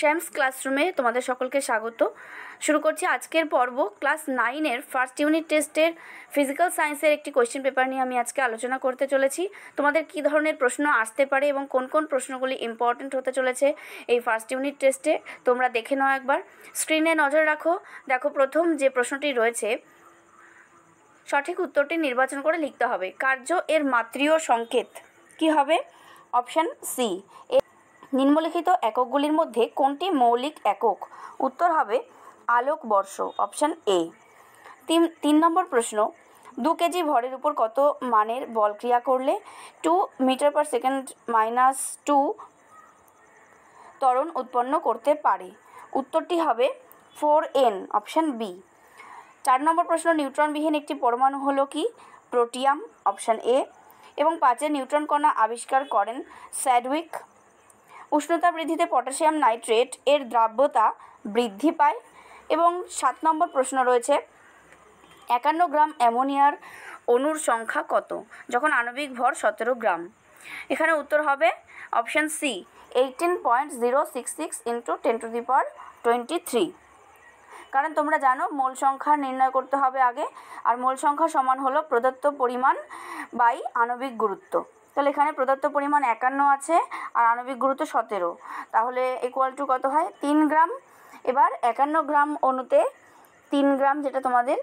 শ্যামস ক্লাসরুমে তোমাদের সকলকে স্বাগত। শুরু করছি আজকের পর্ব। ক্লাস 9-এর ফার্স্ট ইউনিট টেস্টের ফিজিক্যাল সায়েন্সের একটি কোয়েশ্চেন পেপার নিয়ে আমি আজকে আলোচনা করতে চলেছি। তোমাদের কী ধরনের প্রশ্ন আসতে পারে এবং কোন কোন প্রশ্নগুলি ইম্পর্ট্যান্ট হতে চলেছে এই ফার্স্ট ইউনিট টেস্টে তোমরা দেখে নাও একবার। স্ক্রিনে নজর রাখো। দেখো, প্রথম যে প্রশ্নটি রয়েছে, সঠিক উত্তরটি নির্বাচন করে লিখতে হবে। কার্য এর মাত্রিয় সংকেত কী হবে? Option C. নিম্নলিখিত এককগুলির মধ্যে কোনটি মৌলিক একক? উত্তর হবে আলোকবর্ষ, অপশান এ। 3 নম্বর প্রশ্ন, 2 কেজি ভরের উপর কত মানের বল ক্রিয়া করলে 2 মিটার পার সেকেন্ড মাইনাস 2 ত্বরণ উৎপন্ন করতে পারে? উত্তরটি হবে 4n, অপশান বি। 4 নম্বর প্রশ্ন, নিউট্রনবিহীন একটি পরমাণু হলো কি? Protium, option A. এবং 5 নিউট্রন কণা আবিষ্কার করেন স্যাডউইক। উষ্ণতা বৃদ্ধিতে পটাশিয়াম নাইট্রেট এর দ্রাব্যতা বৃদ্ধি পায়। এবং 7 নম্বর প্রশ্ন রয়েছে, 51 গ্রাম অ্যামোনিয়ার অণুর সংখ্যা কত যখন আণবিক ভর 17 গ্রাম? এখানে উত্তর হবে অপশান সি, 18.066 × 10⁻23। কারণ তোমরা জানো মোল সংখ্যা নির্ণয় করতে হবে আগে, আর মোল সংখ্যা সমান হলো প্রদত্ত পরিমাণ বাই আণবিক গুরুত্ব। তাহলে এখানে প্রদত্ত পরিমাণ 51 আছে আর আণবিক গুরুত্ব 17, তাহলে ইকুয়াল টু কত হয়? 3 গ্রাম। এবার 51 গ্রাম অণুতে 3 গ্রাম যেটা তোমাদের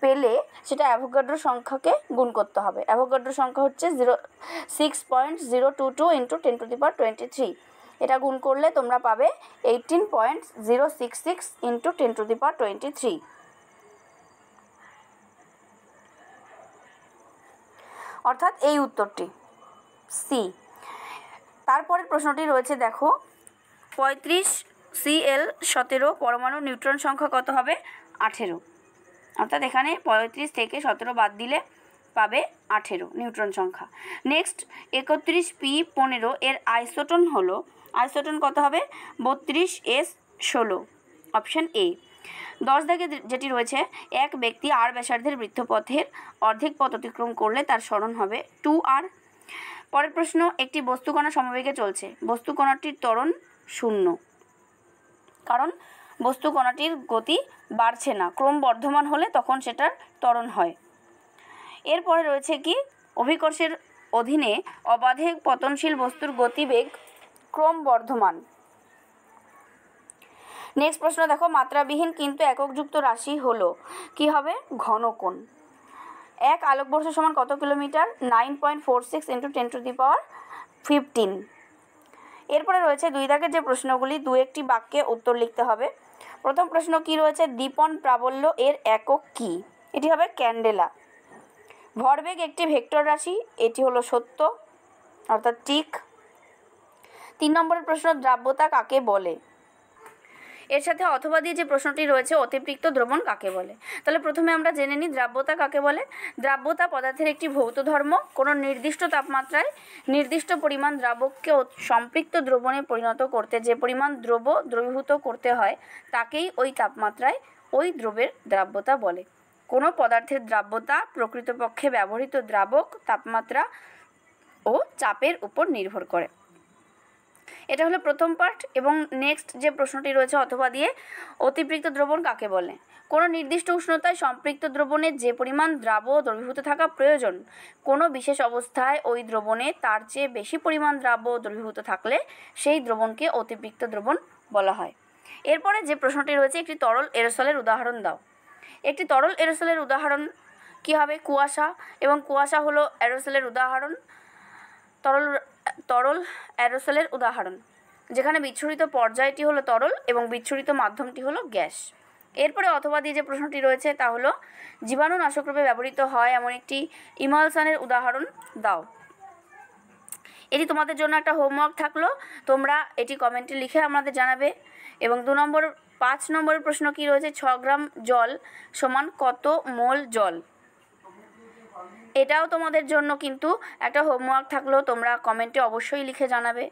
পেলে সেটা অ্যাভোগাড্রো সংখ্যাকে গুণ করতে হবে। অ্যাভোগাড্রো সংখ্যা হচ্ছে 6.022 × 10⁻23। এটা গুণ করলে তোমরা পাবে 18.066 × 10⁻23। অর্থাৎ এই উত্তরটি সি। তারপরের প্রশ্নটি রয়েছে, দেখো, 35Cl17 পরমাণু নিউট্রন সংখ্যা কত হবে? 18। অর্থাৎ এখানে 35 থেকে 17 বাদ দিলে পাবে 18 নিউট্রন সংখ্যা। নেক্সট, 31P15 এর আইসোটোন হলো, আইসোটোন কত হবে? 32S16, option A. 10 দাগে যেটি রয়েছে, এক ব্যক্তি আর ব্যাসার্ধের বৃত্তপথের অর্ধেক পথ অতিক্রম করলে তার সরণ হবে 2r। পরের প্রশ্ন, একটি বস্তুকণা সমবেগে চলছে, বস্তুকণাটির ত্বরণ 0, কারণ বস্তুকণাটির গতি বাড়ছে না, ক্রমবর্ধমান হলে তখন সেটার ত্বরণ হয়। এরপরে রয়েছে কি? অভিকর্ষের অধীনে অবাধে পতনশীল বস্তুর গতিবেগ ক্রমবর্ধমান। নেক্সট প্রশ্ন দেখো, মাত্রাবিহীন কিন্তু এককযুক্ত রাশি হলো কি হবে? ঘনকোণ। 1 আলোকবর্ষ সমান কত কিলোমিটার? 9.46 × 10⁻15। এরপরে রয়েছে 2 দাগের যে প্রশ্নগুলি, 2-1টি বাক্যে উত্তর লিখতে হবে। প্রথম প্রশ্ন কি রয়েছে? দীপন প্রাবল্য এর একক কি? এটি হবে ক্যান্ডেলা। ভরবেগ একটি ভেক্টর রাশি, এটি হলো সত্য, অর্থাৎ টিক। 3 নম্বরের প্রশ্ন, দ্রাব্যতা কাকে বলে? এর সাথে অথবা দিয়ে যে প্রশ্নটি রয়েছে, অতিরিক্ত দ্রবণ কাকে বলে? তাহলে প্রথমে আমরা জেনে নিই দ্রাব্যতা কাকে বলে। দ্রাব্যতা পদার্থের একটি ভৌত ধর্ম। কোনো নির্দিষ্ট তাপমাত্রায় নির্দিষ্ট পরিমাণ দ্রাবককে সম্পৃক্ত দ্রবণে পরিণত করতে যে পরিমাণ দ্রবীভূত করতে হয় তাকেই ওই তাপমাত্রায় ওই দ্রবের দ্রাব্যতা বলে। কোনো পদার্থের দ্রাব্যতা প্রকৃতপক্ষে ব্যবহৃত দ্রাবক, তাপমাত্রা ও চাপের উপর নির্ভর করে। এটা হলো প্রথম পার্ট। এবং নেক্সট যে প্রশ্নটি রয়েছে অথবা দিয়ে, অতিপৃক্ত দ্রবণ কাকে বলে? কোনো নির্দিষ্ট উষ্ণতায় সম্পৃক্ত দ্রবণে যে পরিমাণ দ্রবীভূত থাকা প্রয়োজন, কোনো বিশেষ অবস্থায় ওই দ্রবণে তার চেয়ে বেশি পরিমাণ দ্রবীভূত থাকলে সেই দ্রবণকে অতিপৃক্ত দ্রবণ বলা হয়। এরপরে যে প্রশ্নটি রয়েছে, একটি তরল এরোসলের উদাহরণ দাও। একটি তরল এরোসলের উদাহরণ কি হবে? কুয়াশা। এবং কুয়াশা হলো এরোসলের উদাহরণ, তরল অ্যারোসলের উদাহরণ, যেখানে বিচ্ছুরিত পর্যায়টি হলো তরল এবং বিচ্ছুরিত মাধ্যমটি হলো গ্যাস। এরপরে অথবা দিয়ে যে প্রশ্নটি রয়েছে তা হলো, জীবাণুনাশকরূপে ব্যবহৃত হয় এমন একটি ইমালশনের উদাহরণ দাও। এটি তোমাদের জন্য একটা হোমওয়ার্ক থাকলো, তোমরা এটি কমেন্টে লিখে আমাদের জানাবে। এবং 5 নম্বরের প্রশ্ন কি রয়েছে, 6 গ্রাম জল সমান কত মোল জল? এটাও তোমাদের জন্য কিন্তু একটা হোমওয়ার্ক থাকলো, তোমরা কমেন্টে অবশ্যই লিখে জানাবে।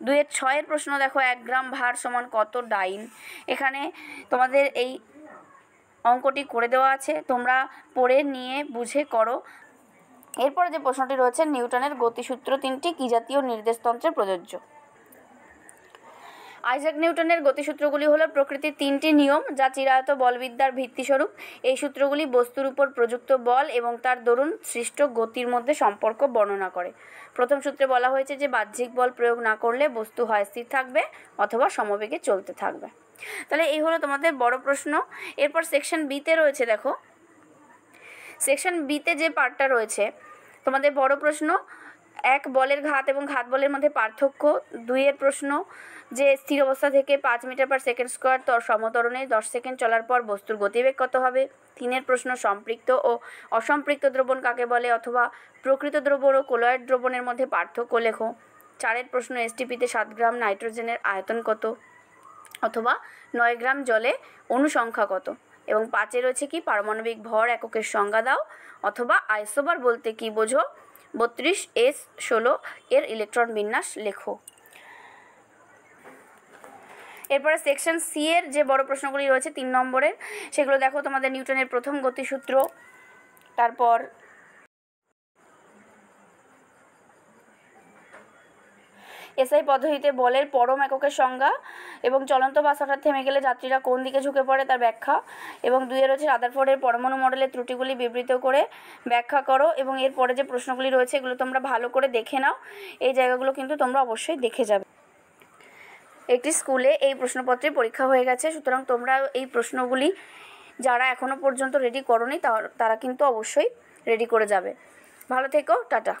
2-6 প্রশ্ন দেখো, 1 গ্রাম ভার সমান কত ডাইন? এখানে তোমাদের এই অঙ্কটি করে দেওয়া আছে, তোমরা পড়ে নিয়ে বুঝে করো। এরপরে যে প্রশ্নটি রয়েছে, নিউটনের গতিসূত্র 3টি কী জাতীয় নির্দেশতন্ত্রে প্রযোজ্য? আইজাক নিউটনের গতিসূত্রগুলি হলো প্রকৃতির 3টি নিয়ম যা চিরায়ত বলবিদ্যার ভিত্তিস্বরূপ। এই সূত্রগুলি বস্তুর উপর প্রযুক্ত বল এবং তার দরুন সৃষ্ট গতির মধ্যে সম্পর্ক বর্ণনা করে। প্রথম সূত্রে বলা হয়েছে যে বাহ্যিক বল প্রয়োগ না করলে বস্তু হয় স্থির থাকবে অথবা সমবেগে চলতে থাকবে। তাহলে এই হলো তোমাদের বড় প্রশ্ন। এরপর সেকশন বিতে রয়েছে, দেখো সেকশন বিতে যে পার্টটা রয়েছে তোমাদের বড় প্রশ্ন, 1 বলের ঘাত এবং ঘাত বলের মধ্যে পার্থক্য। 2 প্রশ্ন যে স্থির অবস্থা থেকে 5 মিটার পার সেকেন্ড স্কোয়ার সমত্বরণে 10 সেকেন্ড চলার পর বস্তুর গতিবেগ কত হবে। 3 প্রশ্ন সম্পৃক্ত ও অসম্পৃক্ত দ্রবণ কাকে বলে অথবা প্রকৃত দ্রবণ ও কোলয়েড দ্রবণের মধ্যে পার্থক্য লেখো। 4 প্রশ্ন এসটিপিতে 7 গ্রাম নাইট্রোজেনের আয়তন কত অথবা 9 গ্রাম জলে অনুসংখ্যা কত। এবং 5 রয়েছে কি পারমাণবিক ভর এককের সংজ্ঞা দাও অথবা আইসোবার বলতে কি বোঝো। 32s16 এর ইলেকট্রন বিন্যাস লেখো। এরপরে সেকশন সি এর যে বড় প্রশ্নগুলি রয়েছে 3 নম্বরের, সেগুলো দেখো তোমাদের নিউটনের প্রথম গতিসূত্র, তারপর এসআই পদ্ধতিতে বলের পরম এককের সংজ্ঞা এবং চলন্ত বাস হঠাৎ থেমে গেলে যাত্রীরা কোন দিকে ঝুঁকে পড়ে তার ব্যাখ্যা। এবং 2 রয়েছে রাদারফোর্ডের পরমাণু মডেলের ত্রুটিগুলি বিবৃত করে ব্যাখ্যা করো। এবং এরপরে যে প্রশ্নগুলি রয়েছে এগুলো তোমরা ভালো করে দেখে নাও, এই জায়গাগুলো কিন্তু তোমরা অবশ্যই দেখে যাবে। একটি স্কুলে এই প্রশ্নপত্রে পরীক্ষা হয়ে গেছে, সুতরাং তোমরা এই প্রশ্নগুলি যারা এখনও পর্যন্ত রেডি করোনি তারা কিন্তু অবশ্যই রেডি করে যাবে। ভালো থেকো, টাটা।